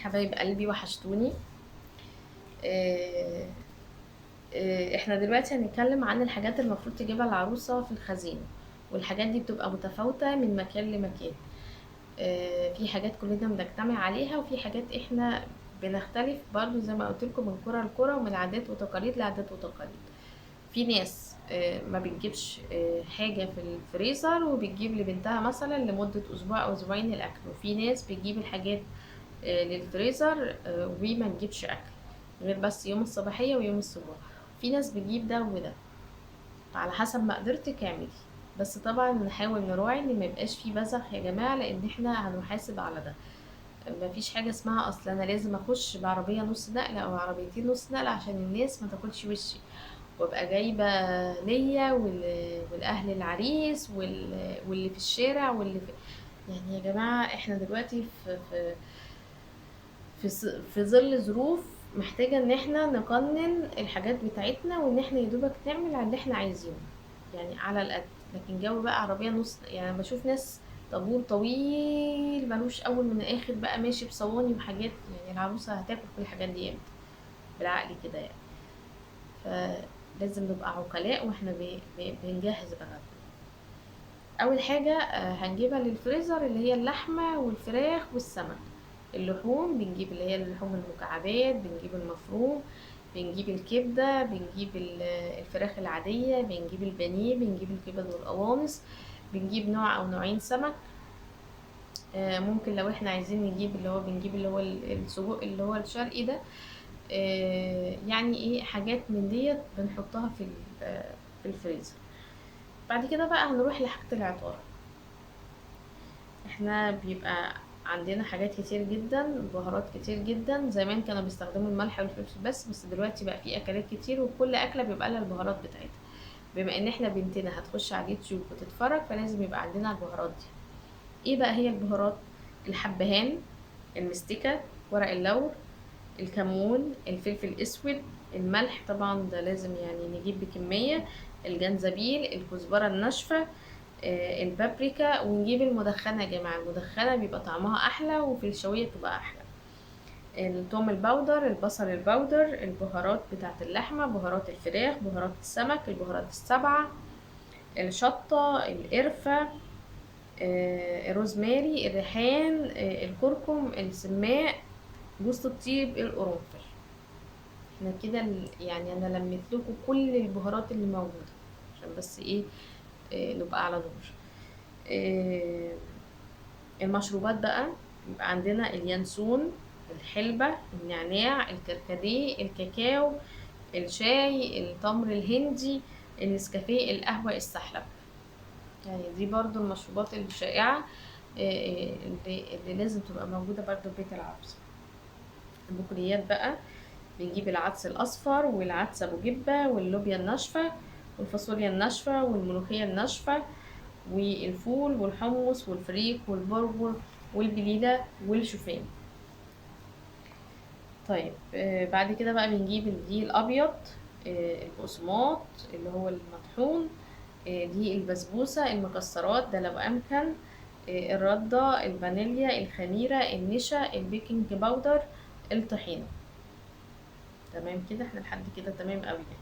حبايب قلبي وحشتوني. آه، احنا دلوقتي هنتكلم عن الحاجات المفروض تجيبها العروسة في الخزينة، والحاجات دي بتبقى متفاوتة من مكان لمكان. في حاجات كلنا بنجتمع عليها، وفي حاجات احنا بنختلف برضو زي ما قلت لكم من كرة لكرة ومن عادات وتقاليد لعادات وتقاليد. في ناس ما بتجيبش حاجة في الفريزر وبتجيب لبنتها مثلا لمدة أسبوع أو أسبوعين الأكل، وفي ناس بتجيب الحاجات للفريزر وما نجيبش اكل غير بس يوم الصباحية ويوم الصبح. في ناس بتجيب ده وده، على حسب مقدرتك اعملي. بس طبعا نحاول نراعي ان ما يبقاش فيه بذخ يا جماعة، لان احنا هنحاسب على ده. ما فيش حاجة اسمها اصلا انا لازم اخش بعربية نص نقلة او عربيتين نص نقلة عشان الناس ما تاكلش وشي، وابقى جايبة ليا والاهل العريس واللي في الشارع واللي في. يعني يا جماعة احنا دلوقتي في ظل ظروف محتاجة ان احنا نقنن الحاجات بتاعتنا، وان احنا يدوبك نعمل على اللي احنا عايزينه، يعني على القد. لكن جو بقى عربية نص، يعني بشوف ناس طابور طويل ملوش اول من اخر بقى ماشي بصواني وحاجات. يعني العروسة هتاكل كل الحاجات دي امتى؟ بالعقل كده يعني. فلازم نبقى عقلاء واحنا بنجهز بقى. اول حاجة هنجيبها للفريزر اللي هي اللحمة والفراخ والسمك. اللحوم بنجيب اللي هي اللحوم المكعبات، بنجيب المفروم، بنجيب الكبدة، بنجيب الفراخ العادية، بنجيب البانيه، بنجيب الكبد والقوانص، بنجيب نوع او نوعين سمك. ممكن لو احنا عايزين نجيب اللي هو بنجيب اللي هو السجق اللي هو الشرقي ده. يعني ايه حاجات من ديت بنحطها في الفريزر. بعد كده بقى هنروح لحاجة العطار. احنا بيبقى عندنا حاجات كتير جدا، بهارات كتير جدا. زمان كانوا بيستخدموا الملح والفلفل بس دلوقتي بقى في اكلات كتير، وكل اكله بيبقى لها البهارات بتاعتها. بما ان احنا بنتنا هتخش على اليوتيوب وتتفرج، فلازم يبقى عندنا البهارات دي. ايه بقى هي البهارات؟ الحبهان، المستكة، ورق اللورا، الكمون، الفلفل الاسود، الملح طبعا ده لازم يعني نجيب بكمية، الجنزبيل، الكزبرة الناشفة، البابريكا. ونجيب المدخنة يا جماعة، المدخنة بيبقى طعمها أحلى وفي الشوية بتبقى أحلى. الثوم البودر، البصل البودر، البهارات بتاعة اللحمة، بهارات الفراخ، بهارات السمك، البهارات السبعة، الشطة، القرفة، الروزماري، الريحان، الكركم، السماق، جوز الطيب، القرنفل. احنا كده يعني انا لميت لكم كل البهارات اللي موجودة عشان بس ايه نبقى على نور. آه، المشروبات بقى يبقى عندنا اليانسون، الحلبة، النعناع، الكركديه، الكاكاو، الشاي، التمر الهندي، النسكافيه، القهوة، السحلب. يعني دي برضو المشروبات الشائعة اللي لازم تبقى موجودة برضو في بيت العروسة. البقوليات بقى بنجيب العدس الأصفر والعدس أبو جبة واللوبيا الناشفة والفاصوليا الناشفة والملوخية الناشفة والفول والحمص والفريك والبرغل والبليلة والشوفان. طيب بعد كده بقى بنجيب الدقيق الأبيض، البقسماط اللي هو المطحون، دقيق البسبوسة، المكسرات ده لو أمكن، الردة، الفانيليا، الخميرة، النشا، البيكنج باودر، الطحينة. تمام كده، احنا لحد كده تمام قوي يعني.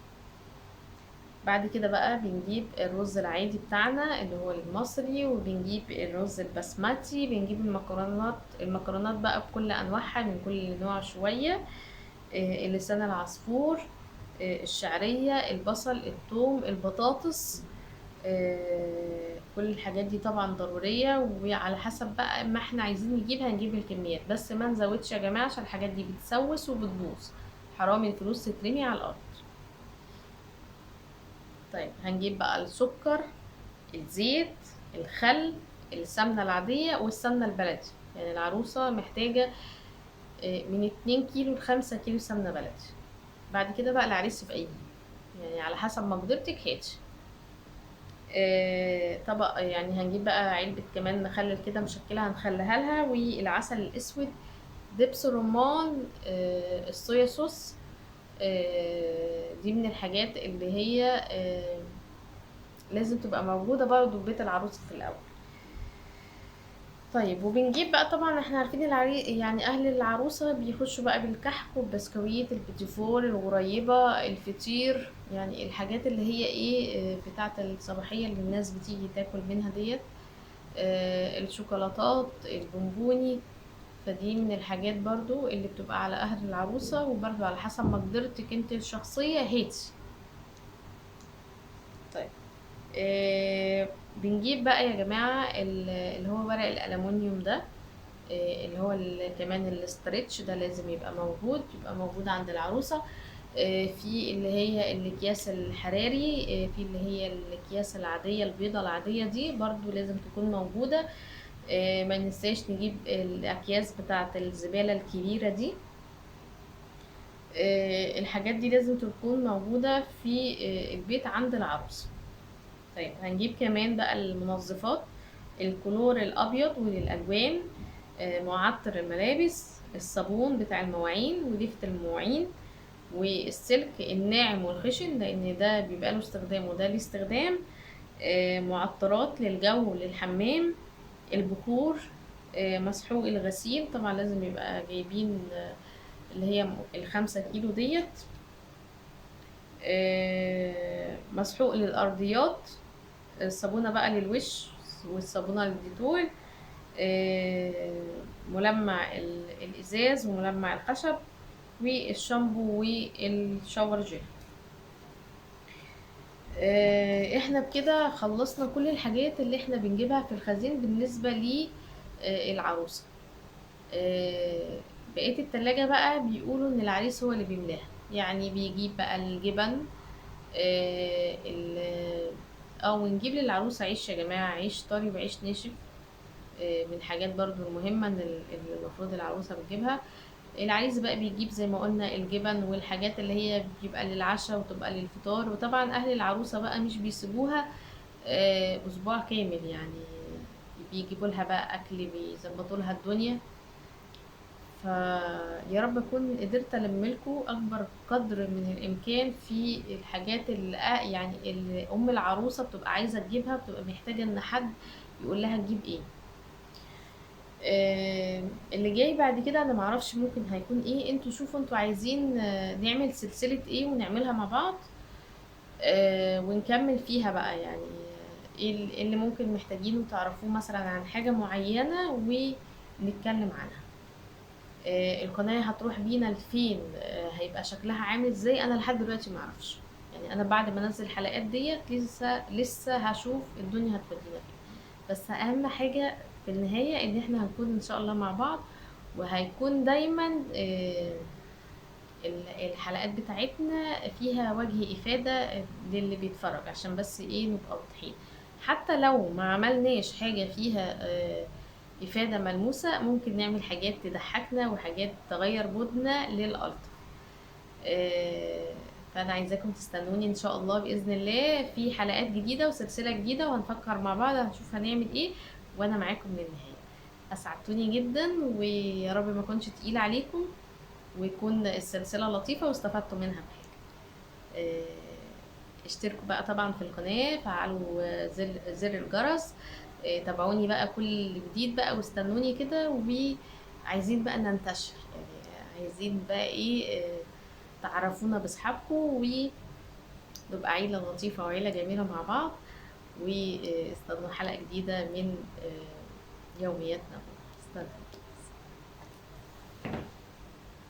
بعد كده بقى بنجيب الرز العادي بتاعنا اللي هو المصري، وبنجيب الرز البسمتي، بنجيب المكرونات بقى بكل انواعها من كل نوع شوية، اللسان العصفور، الشعرية، البصل، الثوم، البطاطس. كل الحاجات دي طبعا ضرورية، وعلى حسب بقى ما احنا عايزين نجيبها نجيب الكميات، بس ما نزودش يا جماعة عشان الحاجات دي بتسوس وبتبوظ. حرام الفلوس تترمي على الأرض. طيب هنجيب بقى السكر، الزيت، الخل، السمنة العادية والسمنة البلدي. يعني العروسة محتاجة من 2 كيلو ل5 كيلو سمنة بلدي. بعد كده بقى العريس في ايه، يعني على حسب مقدرتك هاتي. طبق يعني هنجيب بقى علبة كمان مخلل كده مشكلة هنخليها لها، والعسل الأسود، دبس الرمان، الصويا صوص. دي من الحاجات اللي هي لازم تبقى موجودة برضو في بيت العروس في الأول. طيب وبنجيب بقى، طبعا احنا عارفين يعني اهل العروسة بيخشوا بقى بالكحك والبسكويت، البيتيفور، الغريبة، الفطير، يعني الحاجات اللي هي ايه، بتاعة الصباحية اللي الناس بتيجي تاكل منها ديت. الشوكولاتات، البونبوني. فدي من الحاجات برضو اللي بتبقى على اهل العروسة، وبرضو على حسب مقدرتك انت الشخصية هاتي. طيب بنجيب بقى يا جماعة اللي هو ورق الألمونيوم ده، اللي هو كمان الاسترتش ده لازم يبقى موجود عند العروسة. في اللي هي الأكياس الحراري، في اللي هي الأكياس العادية البيضة العادية دي برضو لازم تكون موجودة. ما ننساش نجيب الأكياس بتاعة الزبالة الكبيرة دي. الحاجات دي لازم تكون موجودة في البيت عند العروسة. طيب هنجيب كمان بقى المنظفات، الكلور الأبيض وللألوان، معطر الملابس، الصابون بتاع المواعين وليفة المواعين، والسلك الناعم والخشن لأن ده بيبقى له استخدام وده ليه استخدام، معطرات للجو للحمام، البخور، مسحوق الغسيل طبعا لازم يبقى جايبين اللي هي ال5 كيلو ديت، مسحوق للأرضيات، الصابونة بقى للوش والصابونة للديتول، ملمع الإزاز وملمع الخشب، والشامبو والشاور جel. احنا بكده خلصنا كل الحاجات اللي احنا بنجيبها في الخزين بالنسبة للعروسة. بقية التلاجة بقى بيقولوا ان العريس هو اللي بيملاها، يعني بيجيب بقى الجبن، او نجيب للعروسة عيش يا جماعة، عيش طري وعيش ناشف. من الحاجات برضو المهمة اللي المفروض العروسة بتجيبها. العريس بقى بيجيب زي ما قلنا الجبن والحاجات اللي هي بتبقى للعشاء وتبقى للفطار، وطبعا اهل العروسة بقى مش بيسيبوها اسبوع كامل يعني، بيجيبوا لها بقى اكل، بيظبطوا لها الدنيا. فيا رب اكون قدرت الملكوا اكبر قدر من الامكان في الحاجات اللي يعني اللي ام العروسة بتبقى عايزة تجيبها، بتبقى محتاجة ان حد يقول لها تجيب ايه. اللي جاي بعد كده انا معرفش ممكن هيكون ايه، انتوا شوفوا انتوا عايزين نعمل سلسلة ايه ونعملها مع بعض، ونكمل فيها بقى يعني. ايه اللي ممكن محتاجينه تعرفوه مثلا عن حاجة معينة ونتكلم عنها. القناة هتروح بينا لفين، هيبقى شكلها عامل ازاي، انا لحد دلوقتي معرفش. يعني انا بعد ما انزل الحلقات ديت لسه هشوف الدنيا هتودينا فين. بس اهم حاجة في النهاية ان احنا هنكون ان شاء الله مع بعض، وهيكون دايما الحلقات بتاعتنا فيها وجه افادة للي بيتفرج، عشان بس ايه نبقى واضحين. حتى لو ما عملناش حاجة فيها افادة ملموسة، ممكن نعمل حاجات تضحكنا وحاجات تغير مودنا للألطف. آه، فانا عايزاكم تستنوني ان شاء الله باذن الله في حلقات جديده وسلسله جديده، وهنفكر مع بعض هنشوف هنعمل ايه، وانا معاكم للنهايه. اسعدتوني جدا، ويا رب ما اكونش تقيله عليكم، ويكون السلسله لطيفه واستفدتوا منها بحاجه. اشتركوا بقى طبعا في القناه، فعلوا زر الجرس، تابعوني بقى كل جديد بقى واستنوني كده، وعايزين بقى ننتشر يعني، عايزين بقى ايه، تعرفونا باصحابكم ونبقى عيلة لطيفة وعيلة جميلة مع بعض. واستنوا حلقة جديدة من يومياتنا. استنى.